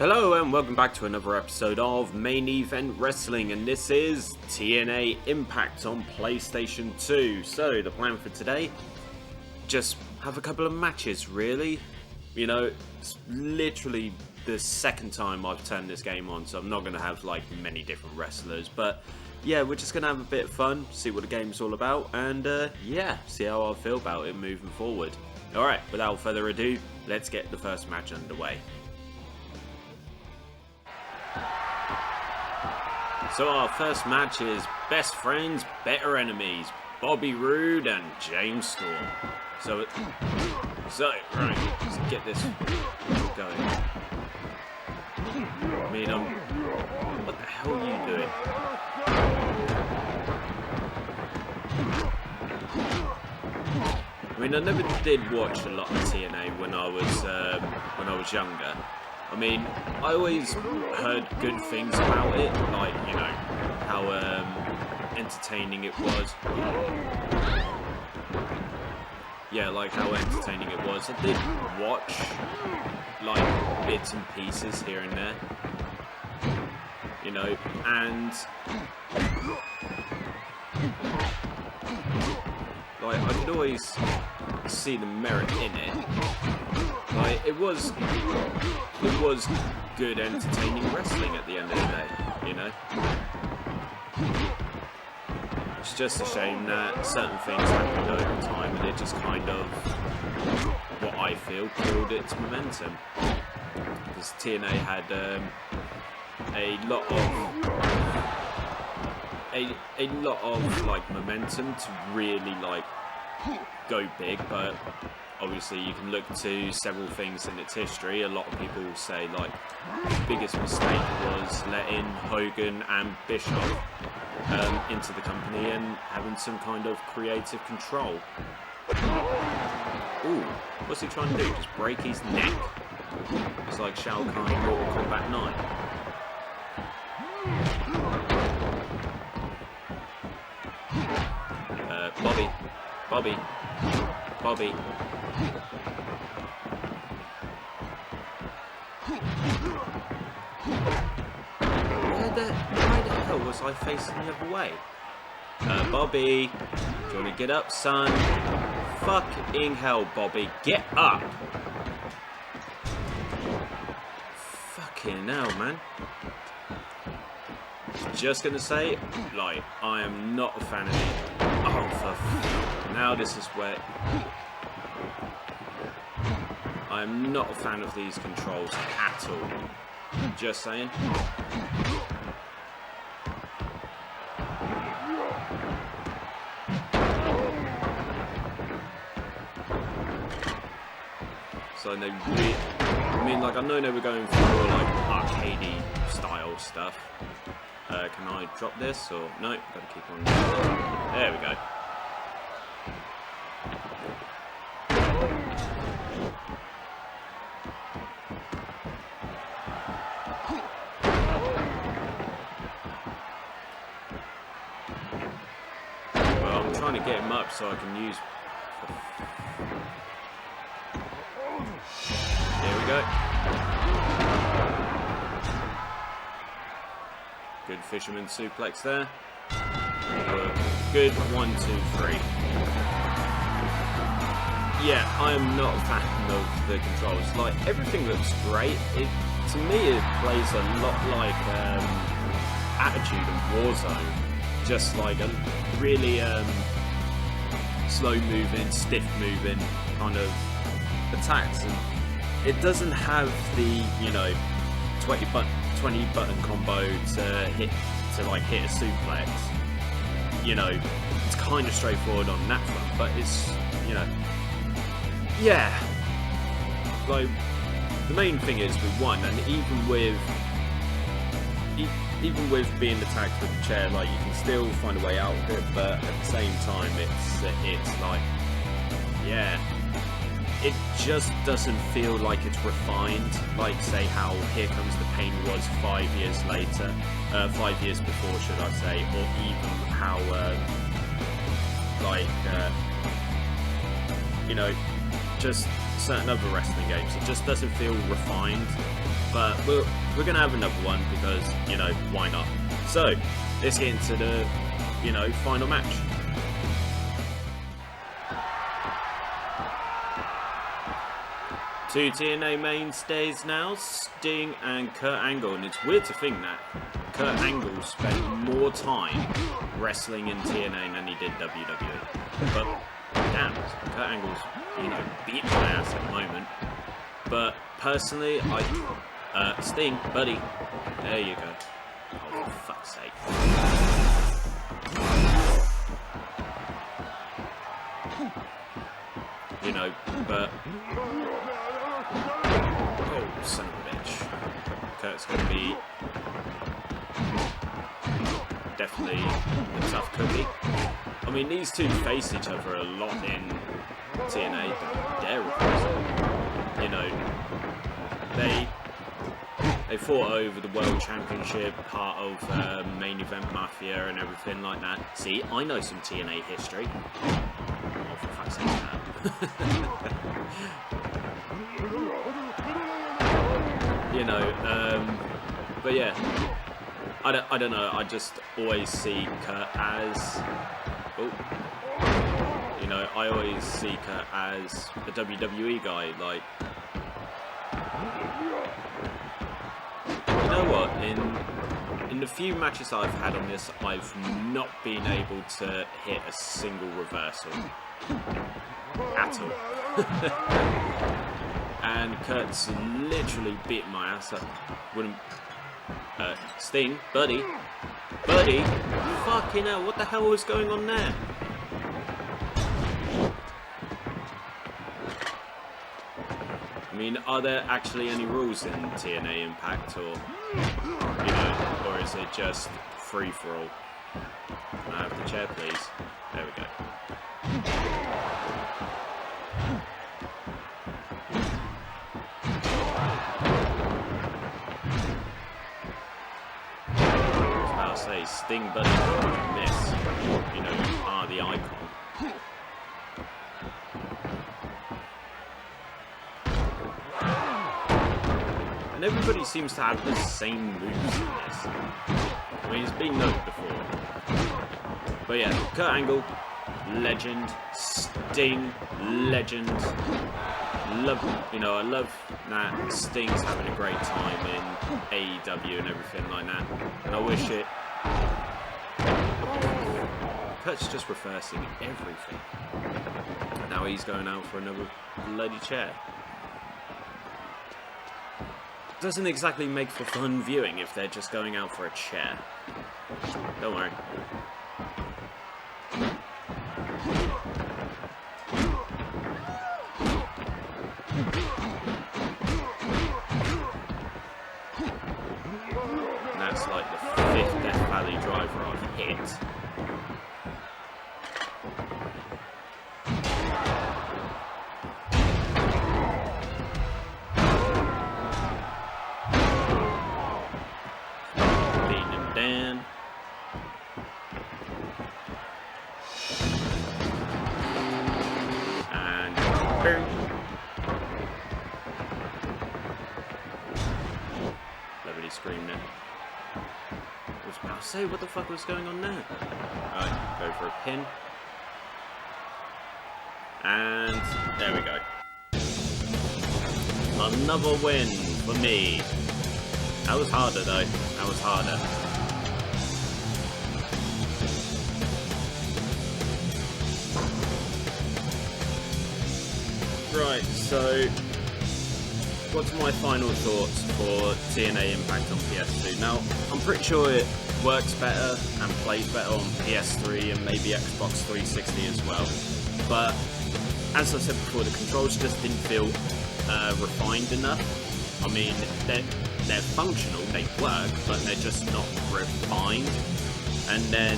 Hello and welcome back to another episode of Main Event Wrestling, and this is TNA iMPACT on PlayStation 2. So the plan for today, just have a couple of matches really. You know, it's literally the second time I've turned this game on, so I'm not going to have like many different wrestlers, but yeah, we're just going to have a bit of fun, see what the game's all about, and yeah, see how I feel about it moving forward. Alright, without further ado, let's get the first match underway. So our first match is best friends, better enemies, Bobby Roode and James Storm. So right, let's get this going. I mean, what the hell are you doing? I mean, I never did watch a lot of TNA when I was younger. I mean, I always heard good things about it, like, you know, how entertaining it was. Yeah, like how entertaining it was. I did watch, like, bits and pieces here and there, you know, and like, I could always see the merit in it. Like, it was good, entertaining wrestling at the end of the day, you know? It's just a shame that certain things happened over time and it just kind of, what I feel, killed its momentum. Because TNA had a lot of like momentum to really like go big, but obviously you can look to several things in its history. A lot of people say like the biggest mistake was letting Hogan and Bischoff into the company and having some kind of creative control. Ooh, what's he trying to do? Just break his neck? It's like Shao Kahn in Mortal Kombat 9. Bobby. Why the hell was I facing the other way? Bobby, do you want to get up, son? Fucking hell, Bobby, get up! Fucking hell, man. Just gonna say, like, I am not a fan of it. Oh, for now this is where I'm not a fan of these controls at all. Just saying. So they really, I mean, like, I know they were going for more like arcadey style stuff. Can I drop this or no? Gotta keep on. There we go. Well, I'm trying to get him up so I can use. There we go. Good fisherman suplex there. Good 1, 2, 3. Yeah, I am not a fan of the controls. Like, everything looks great. To me, it plays a lot like Attitude and Warzone. Just like a really slow moving, stiff moving kind of attacks. And it doesn't have the, you know, 20 button combo to hit a suplex. You know, it's kind of straightforward on that front, but it's, you know, yeah, like, the main thing is we won, and even with being attacked with the chair, like, you can still find a way out of it, but at the same time it's like, yeah, it just doesn't feel like it's refined, like, say, how Here Comes the Pain was 5 years later, 5 years before, should I say, or even how, you know, just certain other wrestling games. It just doesn't feel refined. But we're gonna have another one because, you know, why not? So let's get into the, you know, final match. Two TNA mainstays now, Sting and Kurt Angle, and it's weird to think that Kurt Angle spent more time wrestling in TNA than he did WWE. But damn, Kurt Angle's, you know, beating my ass at the moment. But personally, Sting, buddy, there you go. Oh, for fuck's sake. You know, but... Oh, son of a bitch. Kurt's going to be definitely a tough cookie. I mean, these two face each other a lot in TNA, but they're you know, they fought over the World Championship, part of Main Event Mafia and everything like that. See, I know some TNA history. Oh, for fuck's sake, that. You know, but yeah, I don't know, I just always see Kurt as, you know, I always see Kurt as a WWE guy, like, you know what, in the few matches I've had on this, I've not been able to hit a single reversal, at all. And Kurt's literally beating my ass up. Wouldn't... Sting, buddy, fucking hell, what the hell was going on there? I mean, are there actually any rules in TNA Impact, or, you know, or is it just free for all? Can I have the chair, please? There we go. Say Sting, buddy, miss. You know, you are the icon. And everybody seems to have the same moves in this. I mean, it's been noted before. But yeah, Kurt Angle, legend. Sting, legend. Love, you know, I love that Sting's having a great time in AEW and everything like that. And I wish it. Kurt's just reversing everything. And now he's going out for another bloody chair. Doesn't exactly make for fun viewing if they're just going out for a chair. Don't worry. And that's like the 5th Death Valley driver I've hit. Nobody screamed it. I was about to say, what the fuck was going on there? Alright, go for a pin. And there we go. Another win for me. That was harder though. That was harder. Right, so what's my final thoughts for TNA Impact on PS2? Now, I'm pretty sure it works better and plays better on PS3 and maybe Xbox 360 as well. But as I said before, the controls just didn't feel refined enough. I mean, they're functional, they work, but they're just not refined. And then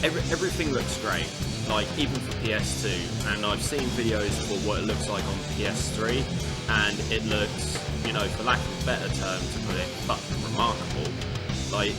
everything looks great. Like, even for PS2, and I've seen videos for what it looks like on PS3, and it looks, you know, for lack of a better term to put it, fucking remarkable. Like,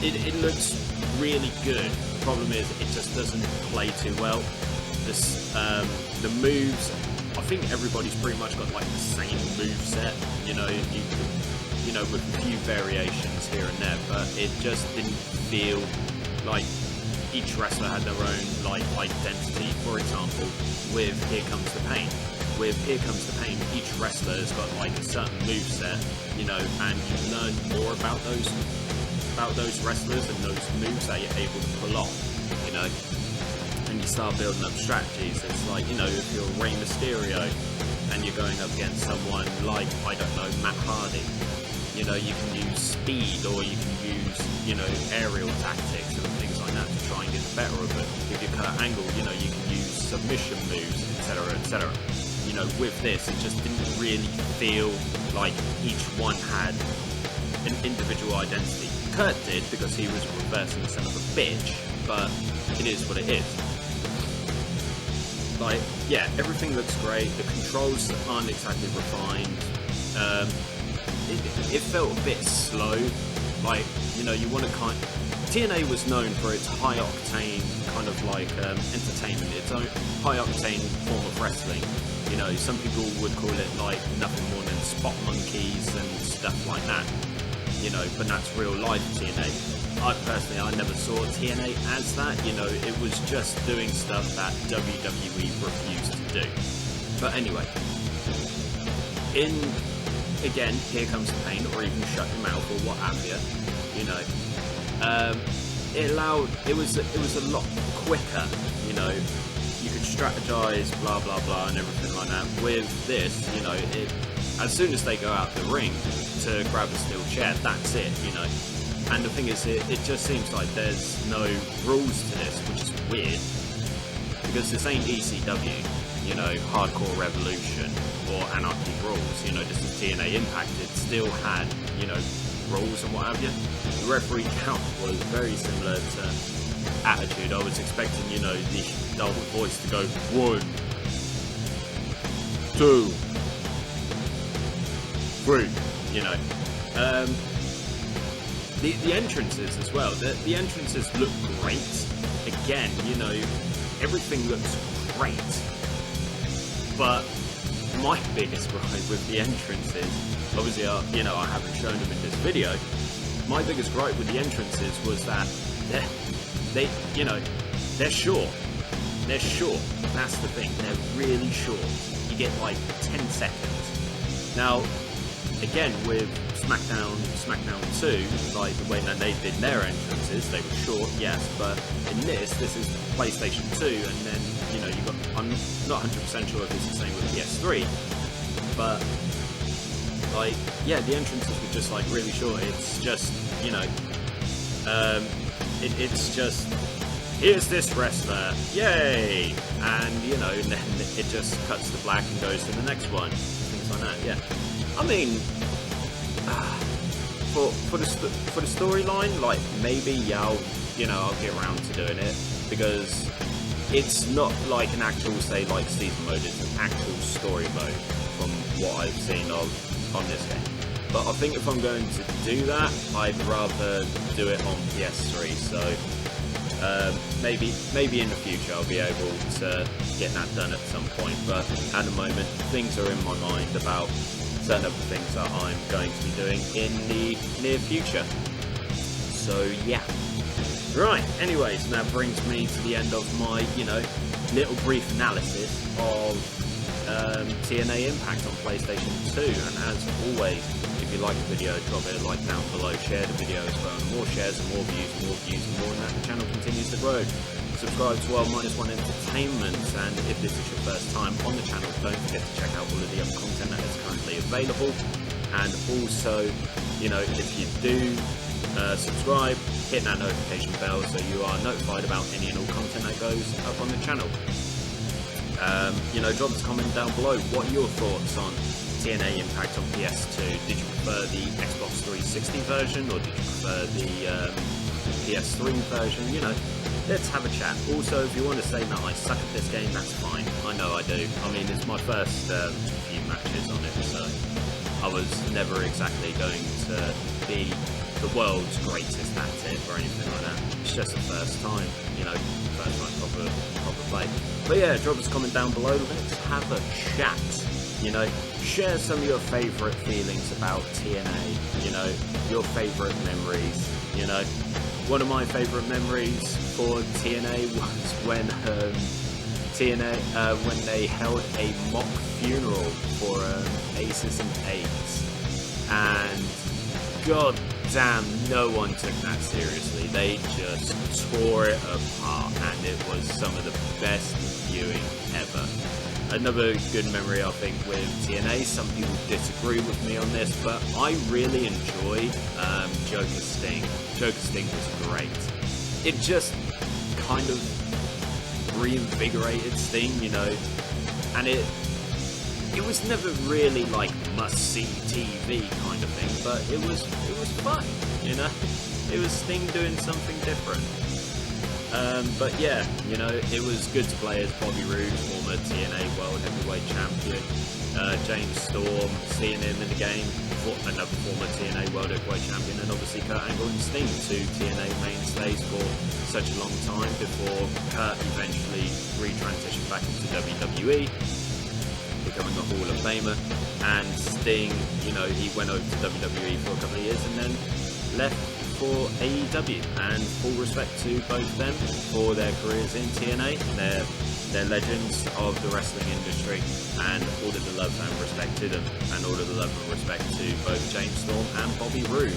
it looks really good. The problem is, it just doesn't play too well. The moves I think everybody's pretty much got like the same move set, you know, with a few variations here and there, but it just didn't feel like each wrestler had their own like identity. For example, with Here Comes the Pain. With Here Comes the Pain, each wrestler has got like a certain move set, you know, and you learn more about those wrestlers and those moves that you're able to pull off, you know. And you start building up strategies. It's like, you know, if you're Rey Mysterio and you're going up against someone like, I don't know, Matt Hardy, you know, you can use speed, or you can use, you know, aerial tactics and things like that to try and get the better of it. If you're Kurt Angle, you know, you can use submission moves, etc., etc. You know, with this, it just didn't really feel like each one had an individual identity. Kurt did, because he was a reversing son of a bitch, but it is what it is. Like, yeah, everything looks great. The controls aren't exactly refined. It felt a bit slow. Like, you know, you want to kind. TNA was known for its high octane kind of like entertainment, its own high octane form of wrestling. You know, some people would call it like nothing more than spot monkeys and stuff like that. You know, but that's real life TNA. I never saw TNA as that. You know, it was just doing stuff that WWE refused to do. But anyway, again, Here Comes the Pain, or even Shut Your Mouth, or what have you. You know, it was a lot quicker. You know, you could strategize, blah blah blah, and everything like that. With this, you know, as soon as they go out the ring to grab a steel chair, that's it. You know. And the thing is, it just seems like there's no rules to this, which is weird, because this ain't ECW, you know, Hardcore Revolution or Anarchy Rules. You know, this is TNA iMPACT. It still had, you know, rules and what have you. The referee count was very similar to Attitude. I was expecting, you know, the double voice to go 1, 2, 3, you know. The entrances as well. The entrances look great. Again, you know, everything looks great. But my biggest gripe with the entrances, obviously, you know, I haven't shown them in this video. My biggest gripe with the entrances was that you know, they're short. They're short. That's the thing. They're really short. You get like 10 seconds. Now, again, with SmackDown 2, like the way that they did their entrances, they were short, yes, but in this is PlayStation 2, and then, you know, you got, I'm not 100% sure if it's the same with PS3, but, like, yeah, the entrances were just, like, really short. It's just, you know, it's just, here's this wrestler, yay, and, you know, and then it just cuts to black and goes to the next one, things like that, yeah. I mean, for the storyline, like, maybe, yeah, I'll get around to doing it, because it's not like an actual, say, like, season mode, it's an actual story mode from what I've seen on this game. But I think if I'm going to do that, I'd rather do it on PS3, so maybe in the future I'll be able to get that done at some point, but at the moment things are in my mind about certain other things that I'm going to be doing in the near future. So yeah. Right, anyways, and that brings me to the end of my, you know, little brief analysis of TNA iMPACT on PlayStation 2, and as always, if you like the video, drop it a like down below, share the video as well, and more shares and more views and more, and that the channel continues to grow. Subscribe to our -1 Entertainment, and if this is your first time on the channel, don't forget to check out all of the other content that is currently available, and also, you know, if you do subscribe, hit that notification bell so you are notified about any and all content that goes up on the channel. You know, drop us a comment down below. What are your thoughts on TNA iMPACT on PS2? Did you prefer the Xbox 360 version, or did you prefer the PS3 version? You know, let's have a chat. Also, if you want to say that I suck at this game, that's fine. I know I do. I mean, it's my first few matches on it, so I was never exactly going to be the world's greatest at it or anything like that. It's it's just the first time, you know, first time proper play. But yeah, drop us a comment down below. Let's have a chat. You know, share some of your favourite feelings about TNA. You know, your favourite memories. You know, one of my favourite memories for TNA was when when they held a mock funeral for Aces and Eights, and god damn, no one took that seriously. They just tore it apart, and it was some of the best viewing ever. Another good memory, I think, with TNA, some people disagree with me on this, but I really enjoyed Joker Sting. Joker Sting was great. It just kind of reinvigorated Sting, you know, and it was never really like must-see TV kind of thing, but it was fun, you know. It was Sting doing something different. But yeah, you know, it was good to play as Bobby Roode, former TNA World Heavyweight Champion. James Storm, seeing him in the game, another former TNA World Heavyweight Champion, and obviously Kurt Angle and Sting, two TNA mainstays for such a long time before Kurt eventually retransitioned back into WWE, becoming a Hall of Famer, and Sting, you know, he went over to WWE for a couple of years and then left for AEW, and full respect to both of them for their careers in TNA. They're legends of the wrestling industry, and all of the love and respect to them, and all of the love and respect to both James Storm and Bobby Roode.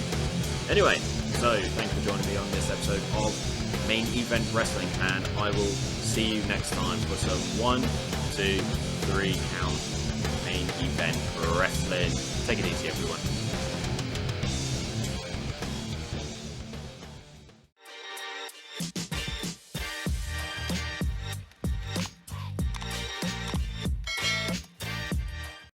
Anyway, so thanks for joining me on this episode of Main Event Wrestling, and I will see you next time for some 1, 2, 3 count Main Event Wrestling. Take it easy, everyone.